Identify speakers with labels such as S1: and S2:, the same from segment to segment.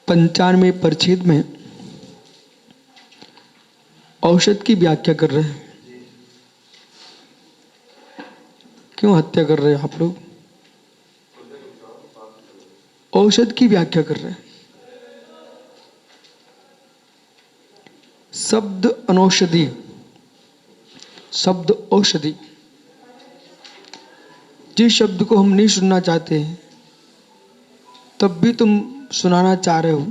S1: 95 परिच्छेद में औषध की व्याख्या कर रहे हैं। क्यों हत्या कर रहे हैं आप लोग? औषध की व्याख्या कर रहे हैं। शब्द अनौषधि, शब्द औषधि, जिस शब्द को हम नहीं सुनना चाहते हैं तब भी तुम सुनाना चाह रहे हो,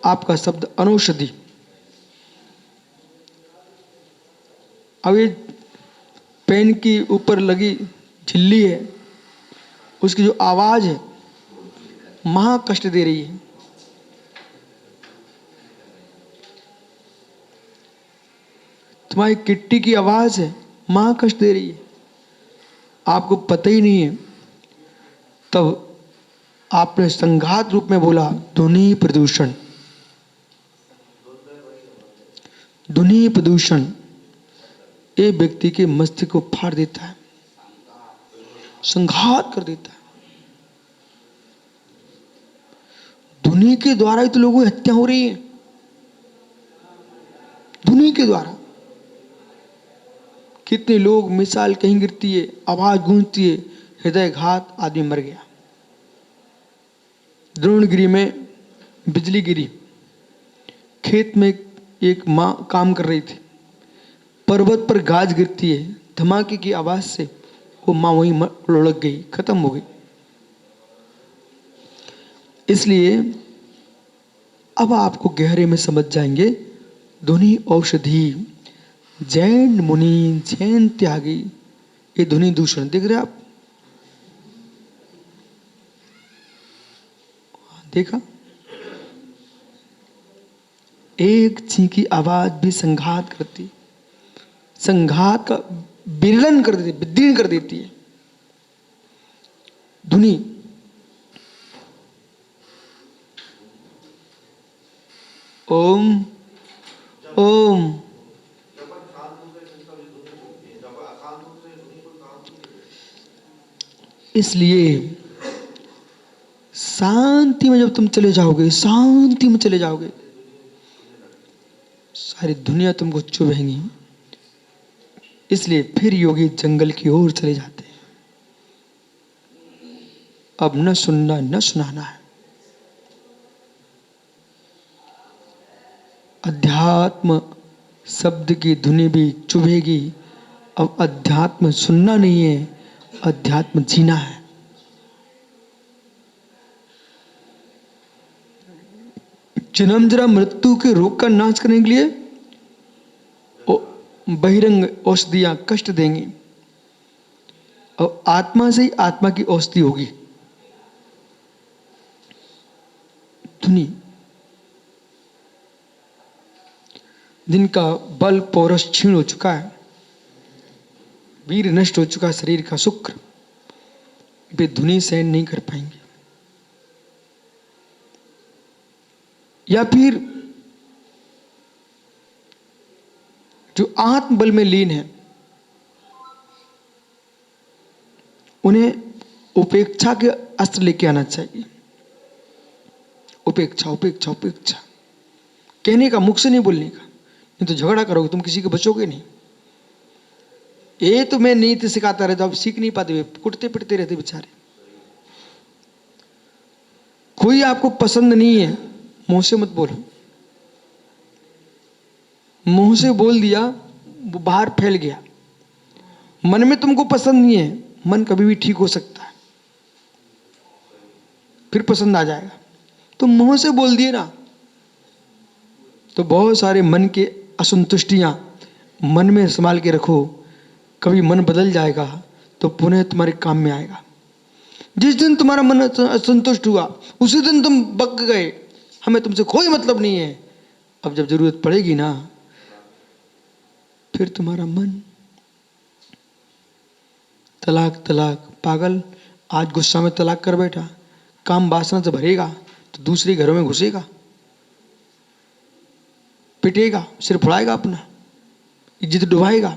S1: आपका शब्द अनौषधि। अब ये पेन की ऊपर लगी झिल्ली है, उसकी जो आवाज है महा कष्ट दे रही है। तुम्हारी किट्टी की आवाज है, महा कष्ट दे रही है, आपको पता ही नहीं है। तब आपने संघात रूप में बोला ध्वनि प्रदूषण। ध्वनि प्रदूषण ये व्यक्ति के मस्तिष्क को फाड़ देता है, संघात कर देता है। ध्वनि के द्वारा ही तो लोगों की हत्या हो रही है, ध्वनि के द्वारा। कितने लोग, मिसाल कहीं गिरती है, आवाज गूंजती है, हृदयघात, आदमी मर गया। द्रोणगिरी में बिजली गिरी, खेत में एक मां काम कर रही थी, पर्वत पर गाज गिरती है, धमाके की आवाज से वो मां वहीं लुढ़क गई, खत्म हो गई। इसलिए अब आपको गहरे में समझ जाएंगे ध्वनि औषधि। जैन मुनि, जैन त्यागी, ये ध्वनि दूषण देख रहे आप? देखा? एक ची की आवाज भी संघात करती, संघात का विलयन कर देती, विदीर्ण कर देती है ध्वनि। ओम ओम। इसलिए शांति में जब तुम चले जाओगे, शांति में चले जाओगे, सारी दुनिया तुमको चुभेंगी। इसलिए फिर योगी जंगल की ओर चले जाते हैं। अब न सुनना न सुनाना है। अध्यात्म शब्द की धुनी भी चुभेगी। अब अध्यात्म सुनना नहीं है, अध्यात्म जीना है। जन्म जरा मृत्यु के रोग का नाश करने के लिए बहिरंग औषधियां कष्ट देंगी, और आत्मा से ही आत्मा की औषधि होगी धुनी। जिनका बल पौरुष क्षीण हो चुका है, वीर नष्ट हो चुका है, शरीर का शुक्र, वे धुनी सहन नहीं कर पाएंगे। या फिर जो आत्मबल में लीन है, उन्हें उपेक्षा के अस्त्र लेके आना चाहिए। उपेक्षा उपेक्षा उपेक्षा कहने का, मुख से नहीं बोलने का, नहीं तो झगड़ा करोगे, तुम किसी के बचोगे नहीं। ये तो मैं नीति सिखाता रहता, अब सीख नहीं पाते, कुटते पिटते रहते बेचारे। कोई आपको पसंद नहीं है, मुंह से मत बोलो। मुंह से बोल दिया, वो बाहर फैल गया। मन में तुमको पसंद नहीं है, मन कभी भी ठीक हो सकता है, फिर पसंद आ जाएगा। तो मुंह से बोल दिए ना, तो बहुत सारे मन के असंतुष्टियां मन में संभाल के रखो, कभी मन बदल जाएगा तो पुनः तुम्हारे काम में आएगा। जिस दिन तुम्हारा मन असंतुष्ट हुआ, उसी दिन तुम बक गए, हमें तुमसे कोई मतलब नहीं है। अब जब जरूरत पड़ेगी ना, फिर तुम्हारा मन तलाक तलाक, पागल, आज गुस्सा में तलाक कर बैठा, काम वासना से भरेगा तो दूसरे घरों में घुसेगा, पिटेगा, सिर फुड़ाएगा, अपना इज्जत डुबाएगा।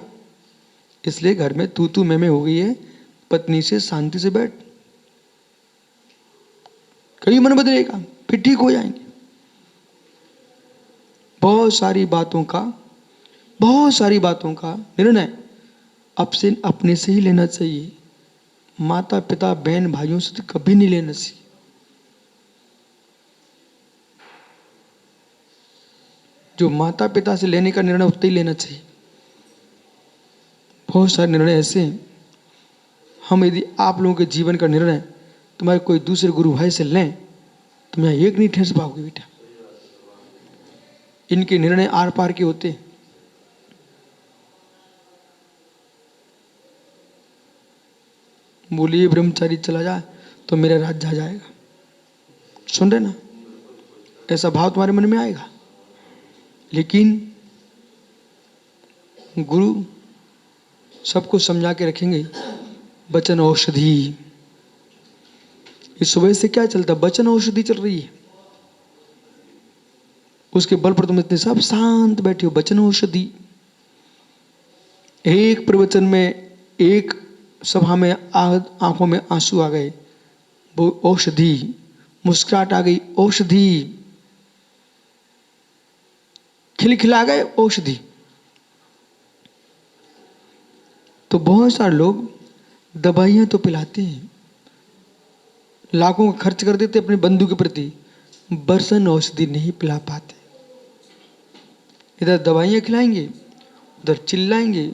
S1: इसलिए घर में तू तू मैं हो गई है, पत्नी से शांति से बैठ। कभी मन बदलेगा, फिर ठीक हो जाएंगे। बहुत सारी बातों का निर्णय अपने से ही लेना चाहिए। माता पिता बहन भाइयों से तो कभी नहीं लेना चाहिए। जो माता पिता से लेने का निर्णय उतना ही लेना चाहिए। बहुत सारे निर्णय ऐसे हैं, हम यदि आप लोगों के जीवन का निर्णय तुम्हारे कोई दूसरे गुरु भाई से लें, तुम यहाँ एक नहीं ठहर पाओगे बेटा। इनके निर्णय आर पार के होते हैं। बोलिए ब्रह्मचारी चला जाए तो मेरा राज जा जाएगा। सुन रहे ना, ऐसा भाव तुम्हारे मन में आएगा। लेकिन गुरु सबको समझा के रखेंगे। वचन औषधि, इस सुबह से क्या चलता? वचन औषधि चल रही है। उसके बल पर तुम इतने सब शांत बैठे हो। वचन औषधि। एक प्रवचन में, एक सभा में आंखों में आंसू आ गए, वो औषधि। मुस्कुराहट आ गई, औषधि। खिलखिला गए, औषधि। तो बहुत सारे लोग दवाइयां तो पिलाते हैं, लाखों का खर्च कर देते अपने बंधु के प्रति, बरसन औषधि नहीं पिला पाते। इधर दवाइयां खिलाएंगे, उधर चिल्लाएंगे,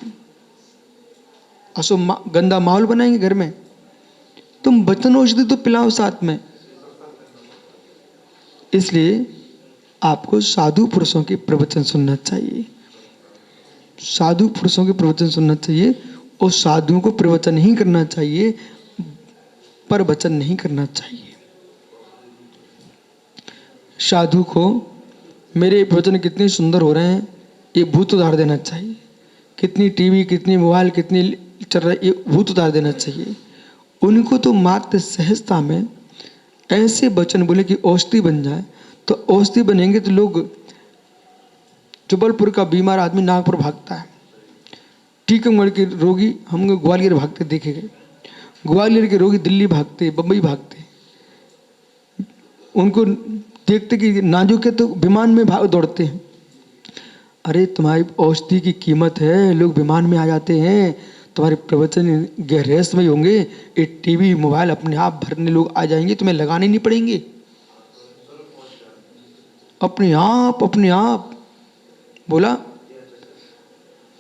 S1: गंदा माहौल बनाएंगे घर में। तुम वचन औषधि तो पिलाओ साथ में। इसलिए आपको साधु पुरुषों के प्रवचन सुनना चाहिए। साधु पुरुषों के प्रवचन सुनना चाहिए। और साधुओं को प्रवचन ही करना चाहिए, पर वचन नहीं करना चाहिए। साधु को मेरे प्रवचन कितने सुंदर हो रहे हैं, ये भूत उतार देना चाहिए। कितनी टीवी, कितनी मोबाइल, कितनी चल रहा है, ये भूत उतार देना चाहिए। उनको तो मात्र सहजता में ऐसे वचन बोले कि औषधि बन जाए। तो औषधि बनेंगे तो लोग, जबलपुर का बीमार आदमी नागपुर भागता है, टीकमगढ़ के रोगी हम ग्वालियर भागते देखे गए, ग्वालियर के रोगी दिल्ली भागते, बम्बई भागते। उनको देखते कि नाजुक है तो विमान में भाग दौड़ते हैं। अरे तुम्हारी औषधि की कीमत है, लोग विमान में आ जाते हैं। तुम्हारे प्रवचन गहरेसमय होंगे, ये टीवी मोबाइल अपने आप भरने लोग आ जाएंगे, तुम्हें लगाने नहीं पड़ेंगे। अपने आप बोला।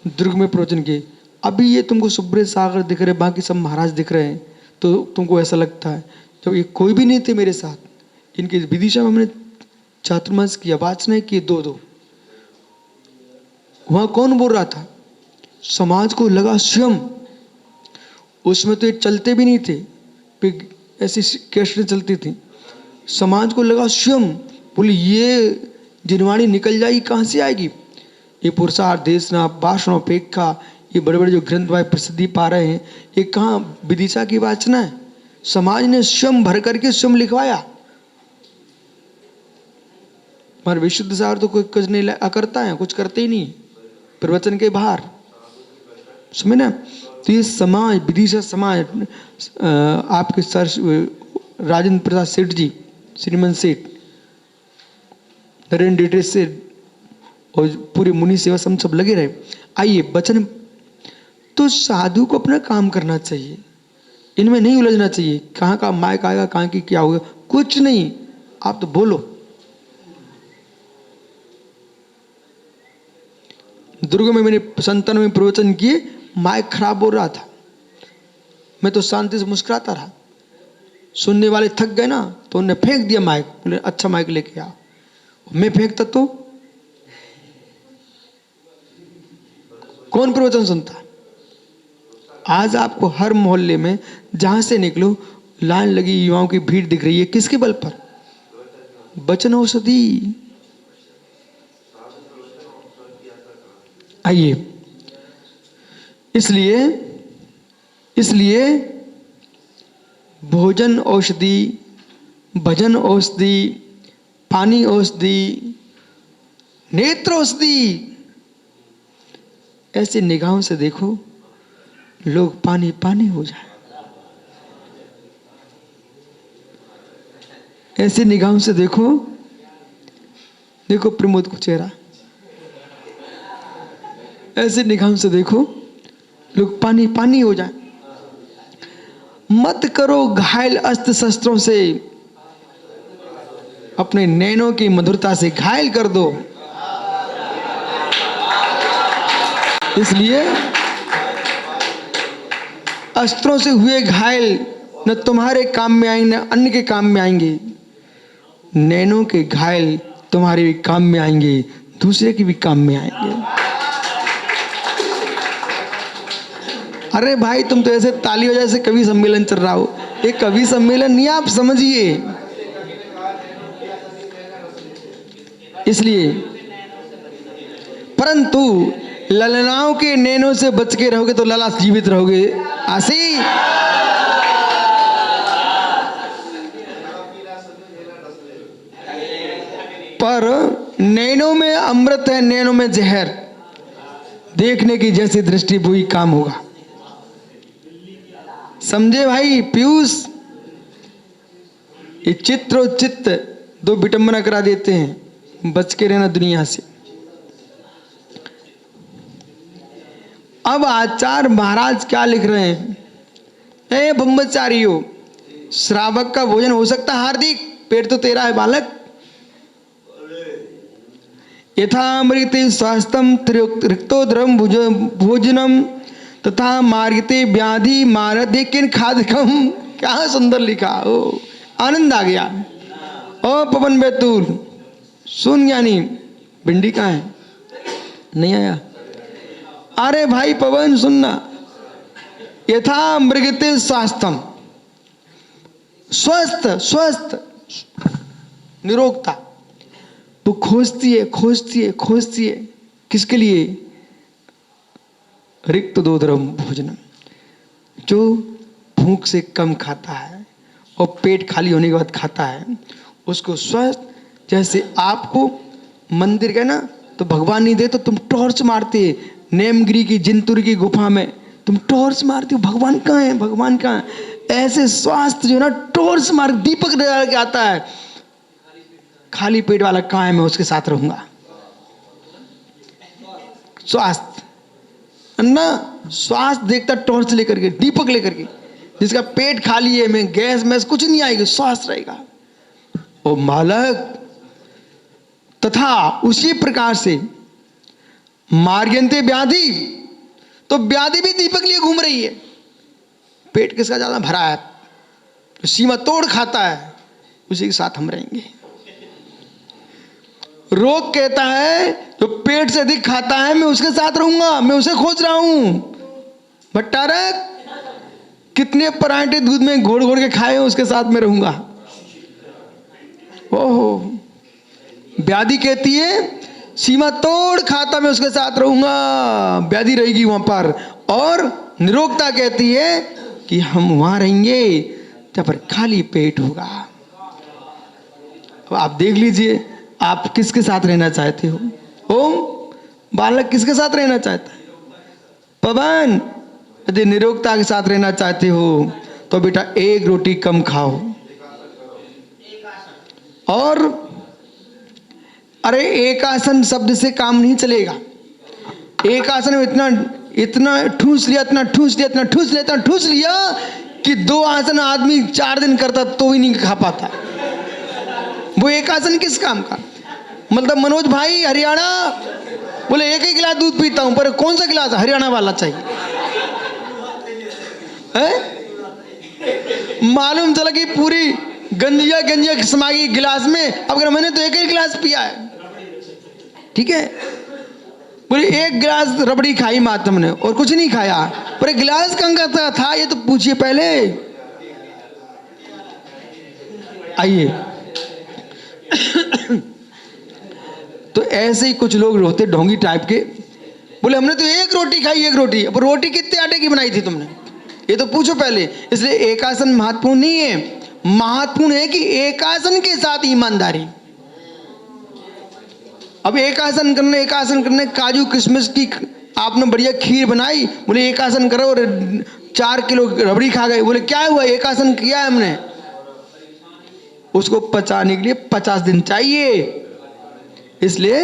S1: दुर्ग में प्रवचन किए। अभी ये तुमको सुब्रत सागर दिख रहे, बाकी सब महाराज दिख रहे हैं, तो तुमको ऐसा लगता है। जब ये कोई भी नहीं थे मेरे साथ, इनके विदिशा में हमने चातुर्मास की वाचनाएं की, दो वहां कौन बोल रहा था? समाज को लगा स्वयं। उसमें तो ये चलते भी नहीं थे, ऐसी कैसेटें चलती थी। समाज को लगा स्वयं, बोले ये जिनवाणी निकल जाएगी, कहाँ से आएगी? ये पुरुषार्थ, देशना, भाषण, अपेक्षा, ये बड़े बड़े जो ग्रंथ भाई प्रसिद्धि पा रहे हैं, ये कहाँ विदिशा की वाचना है? समाज ने स्वयं भर करके स्वयं लिखवाया। हमारे विशुद्ध सागर तो कोई कुछ नहीं करता है, कुछ करते ही नहीं प्रवचन के बाहर, समझे ना? तो ये समाज, विदिशा समाज, आपके सर राजेंद्र प्रसाद सेठ जी, श्रीमन सेठ, नरेंद्र डेटे सेठ और पूरे मुनि सेवा सब लगे रहे। आइए वचन, तो साधु को अपना काम करना चाहिए, इनमें नहीं उलझना चाहिए। कहाँ का माइक आएगा, कहाँ की क्या होगा, कुछ नहीं, आप तो बोलो। दुर्ग में मैंने संतन में प्रवचन किए, माइक खराब हो रहा था, मैं तो शांति से मुस्कुराता रहा। सुनने वाले थक गए ना, तो उन्होंने फेंक दिया माइक, बोले अच्छा माइक लेके आओ। मैं फेंकता तो कौन प्रवचन सुनता? आज आपको हर मोहल्ले में जहां से निकलो लाइन लगी, युवाओं की भीड़ दिख रही है, किसके बल पर? वचन औषधि। आइए, इसलिए भोजन औषधि, भजन औषधि, पानी औषधि, नेत्र औषधि। ऐसे निगाहों से देखो, लोग पानी पानी हो जाए। ऐसी निगाहों से देखो, देखो प्रमोद को चेहरा, ऐसी निगाहों से देखो, लोग पानी पानी हो जाए। मत करो घायल अस्त्र शस्त्रों से, अपने नैनों की मधुरता से घायल कर दो। इसलिए अस्त्रों से हुए घायल न तुम्हारे काम में आएंगे न अन्य के काम में आएंगे। नैनों के घायल तुम्हारे भी काम में आएंगे, दूसरे के भी काम में आएंगे। अरे भाई तुम तो ऐसे ताली हो जैसे कवि सम्मेलन चल रहा हो। ये कवि सम्मेलन नहीं, आप समझिए। इसलिए परंतु ललनाओं के नैनों से बच के रहोगे तो लला जीवित रहोगे। आसी पर नैनों में अमृत है, नैनों में जहर। देखने की जैसी दृष्टि वही काम होगा। समझे भाई पीयूष? ये चित्र और चित्त दो विटंबना करा देते हैं। बच के रहना दुनिया से। अब आचार्य महाराज क्या लिख रहे हैं? ए ब्रह्मचारियों, श्रावक का भोजन हो सकता है हार्दिक, पेट तो तेरा है बालक। यथामृते स्वास्थ्यम रिक्तोदरम भोजनम तथा मार्गते व्याधि मारते किन खादकम। क्या सुंदर लिखा हो, आनंद आ गया। ओ पवन बैतूल सुन ज्ञानी, भिंडी कहाँ है? नहीं आया? अरे भाई पवन सुनना। यथा मृगते स्वास्थ्यम, स्वस्थ स्वस्थ निरोगता वो खोजती है खोजती है खोजती है। किसके लिए? रिक्त दोदरम भोजनम, जो भूख से कम खाता है और पेट खाली होने के बाद खाता है, उसको स्वस्थ। जैसे आपको मंदिर गए ना तो भगवान नहीं दे तो तुम टॉर्च मारते, नेमगिरी की जिंतुर की गुफा में तुम टॉर्च मारते हो, भगवान कहाँ है भगवान कहाँ है। ऐसे स्वास्थ्य जो ना टॉर्च मार दीपक डाल के आता है। खाली पेट वाला कहाँ है, मैं उसके साथ रहूंगा। स्वास्थ्य ना, स्वास्थ्य देखता टॉर्च लेकर के, दीपक लेकर के। जिसका पेट खाली है, में गैस में कुछ नहीं आएगी, स्वास्थ्य रहेगा। ओ मालक, तथा उसी प्रकार से मार्गयन्ते व्याधि, तो व्याधि भी दीपक लिए घूम रही है। पेट किसका ज्यादा भरा है, तो सीमा तोड़ खाता है, उसी के साथ हम रहेंगे। रोग कहता है जो पेट से अधिक खाता है मैं उसके साथ रहूंगा, मैं उसे खोज रहा हूं। भट्टारक कितने पराठे दूध में घोड़ घोड़ के खाए, उसके साथ में रहूंगा। ओहो, व्याधि कहती है सीमा तोड़ खाता मैं उसके साथ रहूंगा, व्याधि रहेगी वहां पर। और निरोगता कहती है कि हम वहां रहेंगे जहां पर खाली पेट होगा। अब आप देख लीजिए आप किसके साथ रहना चाहते हो। ओम बालक किसके साथ रहना चाहता है? पवन यदि निरोगता के साथ रहना चाहते हो तो बेटा एक रोटी कम खाओ। और अरे एक आसन शब्द से काम नहीं चलेगा। एक आसन में इतना इतना ठूस लिया, इतना ठूस लिया, इतना ठूस लिया, इतना ठूस लिया कि 2 आसन आदमी 4 दिन करता तो ही नहीं खा पाता। वो एक आसन किस काम का? मतलब मनोज भाई हरियाणा बोले एक ही गिलास दूध पीता हूं, पर कौन सा गिलास? हरियाणा वाला चाहिए है? मालूम चला कि पूरी गंजिया गंजिया समागी गिलास में, अब अगर मैंने तो एक ही गिलास पिया है, ठीक है। बोले एक गिलास रबड़ी खाई मातम ने और कुछ नहीं खाया, पर गिलास कहाँ का था ये तो पूछिए पहले। आइए तो ऐसे ही कुछ लोग होते ढोंगी टाइप के, बोले हमने तो एक रोटी खाई, एक रोटी। अब रोटी कितने आटे की बनाई थी तुमने, ये तो पूछो पहले। इसलिए एकासन महत्वपूर्ण नहीं है, महत्वपूर्ण है कि एकासन के साथ ईमानदारी। अब एकासन करने काजू किशमिश की आपने बढ़िया खीर बनाई, बोले एकासन करो और 4 किलो रबड़ी खा गए। बोले क्या हुआ, एकासन किया है हमने। उसको पचाने के लिए 50 दिन चाहिए। इसलिए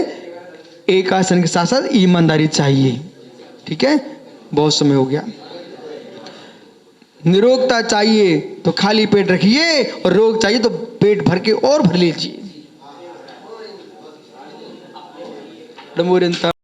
S1: एक आसन के साथ साथ ईमानदारी चाहिए। ठीक है, बहुत समय हो गया। निरोगता चाहिए तो खाली पेट रखिए, और रोग चाहिए तो पेट भर के और भर लीजिए।